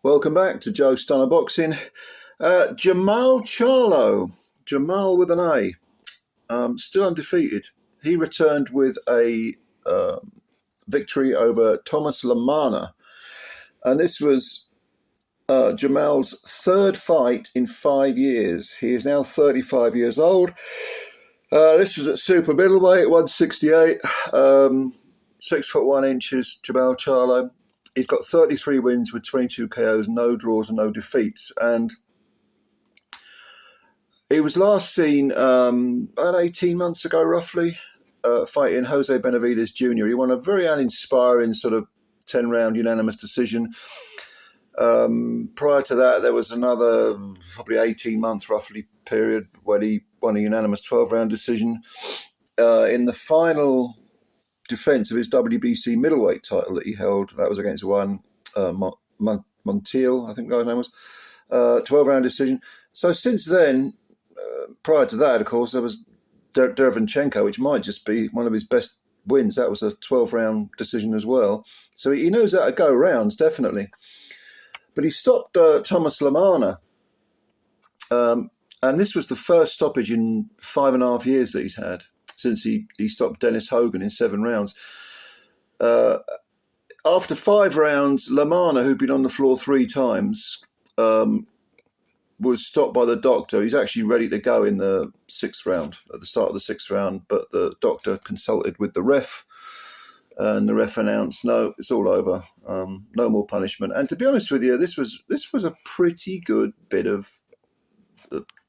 Welcome back to Joe Stunner Boxing. Jermall Charlo, Jermall with an A, still undefeated. He returned with a victory over THOMAS LAMANNA, and this was Jermall's third fight in 5 years. He is now 35 years old. This was at super middleweight, 168, 6'1" Jermall Charlo. He's got 33 wins with 22 KOs, no draws and no defeats. And he was last seen about 18 months ago, roughly, fighting Jose Benavidez Jr. He won a very uninspiring sort of 10-round unanimous decision. Prior to that, there was another probably 18-month roughly period when he won a unanimous 12-round decision. In the final defence of his WBC middleweight title that he held, that was against one Montiel, I think his name was, 12-round decision. So since then, prior to that, of course, there was Derevyanchenko, which might just be one of his best wins. That was a 12-round decision as well. So he knows how to go rounds, definitely. But he stopped THOMAS LAMANNA. And this was the first stoppage in 5.5 years that he's had, since he stopped Dennis Hogan in 7 rounds. After 5 rounds, LaManna, who'd been on the floor 3 times, was stopped by the doctor. He's actually ready to go in the 6th round, at the start of the 6th round, but the doctor consulted with the ref, and the ref announced, no, it's all over, no more punishment. And to be honest with you, this was a pretty good bit of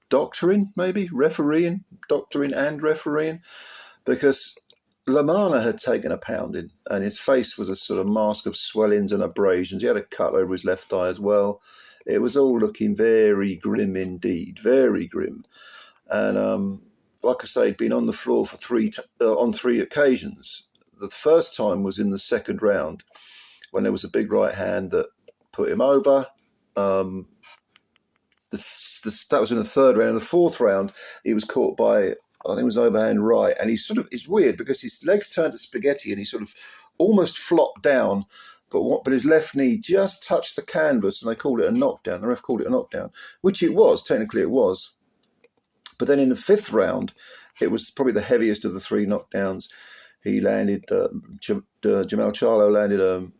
doctoring, maybe refereeing, doctoring and refereeing, because LaManna had taken a pounding, and his face was a sort of mask of swellings and abrasions. He had a cut over his left eye as well. It was all looking very grim indeed, very grim. And like I say, he'd been on the floor for on 3 occasions. The first time was in the 2nd round, when there was a big right hand that put him over. That was in the 3rd round. In the 4th round, he was caught by, I think it was overhand right, and it's weird because his legs turned to spaghetti and he sort of almost flopped down, but his left knee just touched the canvas, and they called it a knockdown. The ref called it a knockdown, which it was, technically it was. But then in the 5th round, it was probably the heaviest of the 3 knockdowns. He landed, Jermall Charlo landed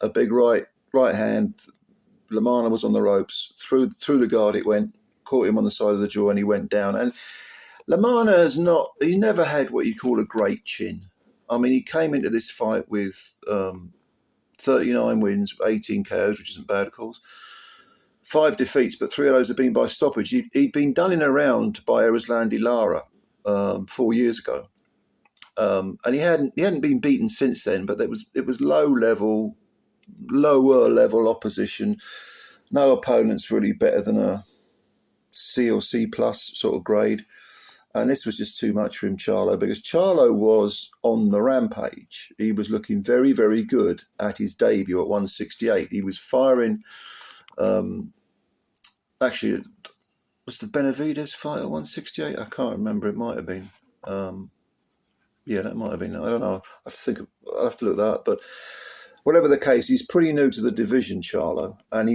a big right hand. LaManna was on the ropes, through the guard it went, caught him on the side of the jaw, and he went down. And LaManna he's never had what you call a great chin. I mean, he came into this fight with 39 wins, 18 KOs, which isn't bad, of course. 5 defeats, but 3 of those have been by stoppage. He'd been done in a round by Erislandy Lara 4 years ago. And he hadn't been beaten since then, but it was lower level opposition. No opponents really better than a C or C plus sort of grade. And this was just too much for him, Charlo, because Charlo was on the rampage. He was looking very, very good at his debut at 168. He was firing. Actually, was the Benavidez fight at 168? I can't remember. It might have been. Yeah, that might have been. I don't know. I'll have to look that up. But whatever the case, he's pretty new to the division, Charlo, and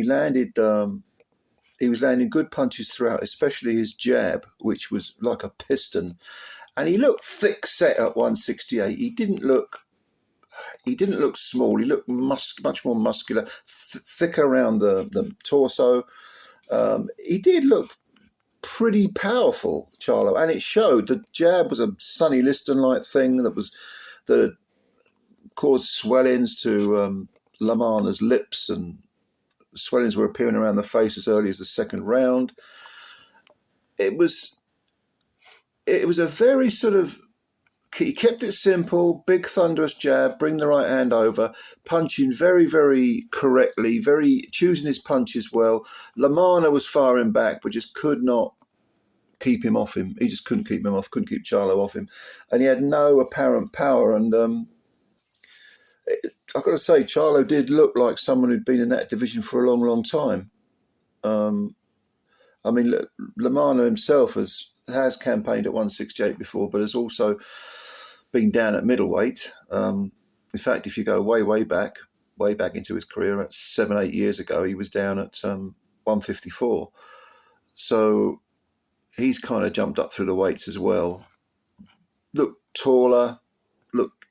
he was landing good punches throughout, especially his jab, which was like a piston. And he looked thick set at 168. He didn't look small. He looked much more muscular, thick around the torso. He did look pretty powerful, Charlo, and it showed. The jab was a Sonny Liston-like thing that caused swellings to LaManna's lips, and swellings were appearing around the face as early as the 2nd round. It was a very sort of, he kept it simple, big thunderous jab, bring the right hand over, punching very, very correctly, choosing his punches well. LaManna was firing back, but just could not keep him off him. He just couldn't keep him off, couldn't keep Charlo off him. And he had no apparent power. And I've got to say, Charlo did look like someone who'd been in that division for a long, long time. I mean, LaManna himself has campaigned at 168 before, but has also been down at middleweight. In fact, if you go way, way back, way back into his career, about 7-8 years ago, he was down at 154. So he's kind of jumped up through the weights as well. Looked taller, looked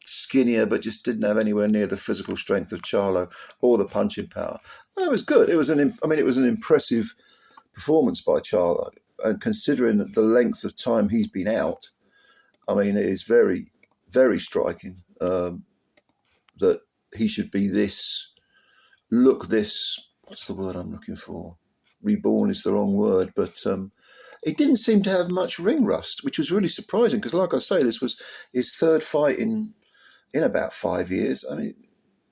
skinnier, but just didn't have anywhere near the physical strength of Charlo or the punching power. It was good. It was an impressive performance by Charlo, and considering the length of time he's been out, I mean, it is very, very striking that he should be this. What's the word I'm looking for? Reborn is the wrong word, but it didn't seem to have much ring rust, which was really surprising because, like I say, this was his third fight in about 5 years. I mean,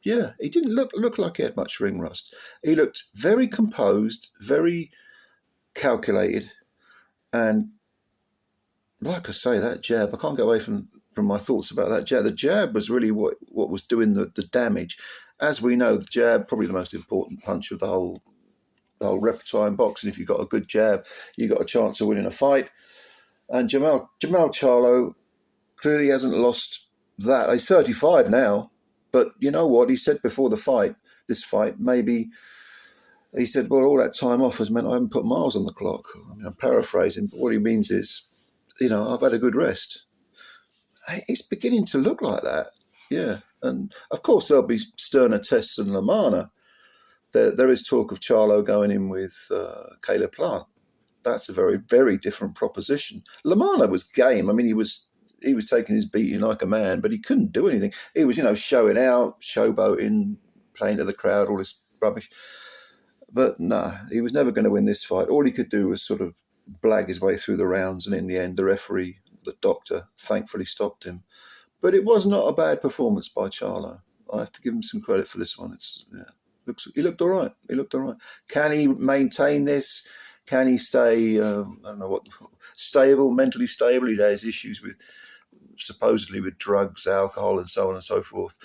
yeah, he didn't look like he had much ring rust. He looked very composed, very calculated, and like I say, that jab, I can't get away from my thoughts about that jab. The jab was really what was doing the damage. As we know, the jab, probably the most important punch of the whole repertoire in boxing. If you've got a good jab, you've got a chance of winning a fight. And Jermall Charlo clearly hasn't lost that. He's 35 now, but you know what? He said before this fight, maybe he said, well, all that time off has meant I haven't put miles on the clock. I mean, I'm paraphrasing, but what he means is, I've had a good rest. It's beginning to look like that, yeah. And of course, there'll be sterner tests than LaManna. There is talk of Charlo going in with Caleb Plant. That's a very, very different proposition. LaManna was game. I mean, he was taking his beating like a man, but he couldn't do anything. He was, showing out, showboating, playing to the crowd, all this rubbish. But no, he was never going to win this fight. All he could do was sort of blag his way through the rounds, and in the end, the referee, the doctor, thankfully stopped him. But it was not a bad performance by Charlo. I have to give him some credit for this one. He looked all right. Can he maintain this? Can he stay? Mentally stable? He has issues supposedly with drugs, alcohol, and so on and so forth.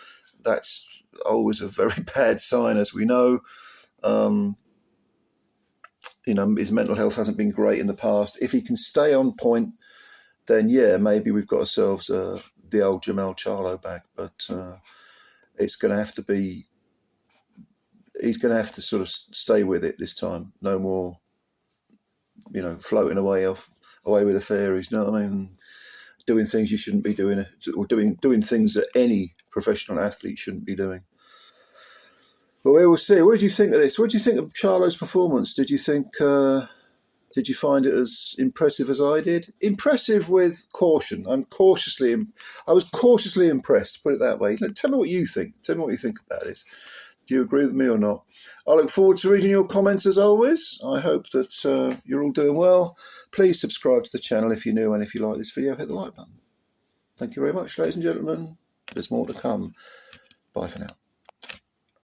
That's always a very bad sign, as we know. His mental health hasn't been great in the past. If he can stay on point, then yeah, maybe we've got ourselves the old Jermall Charlo back. But it's going to have to be. He's going to have to sort of stay with it this time. No more, floating away with the fairies. You know what I mean? Doing things you shouldn't be doing, or doing things that any professional athlete shouldn't be doing. But we will see. What did you think of this? What did you think of Charlo's performance? Did you think? Did you find it as impressive as I did? Impressive with caution. I was cautiously impressed. Put it that way. Tell me what you think. Tell me what you think about this. Do you agree with me or not? I look forward to reading your comments as always. I hope that you're all doing well. Please subscribe to the channel if you're new, and if you like this video, hit the like button. Thank you very much, ladies and gentlemen. There's more to come. Bye for now.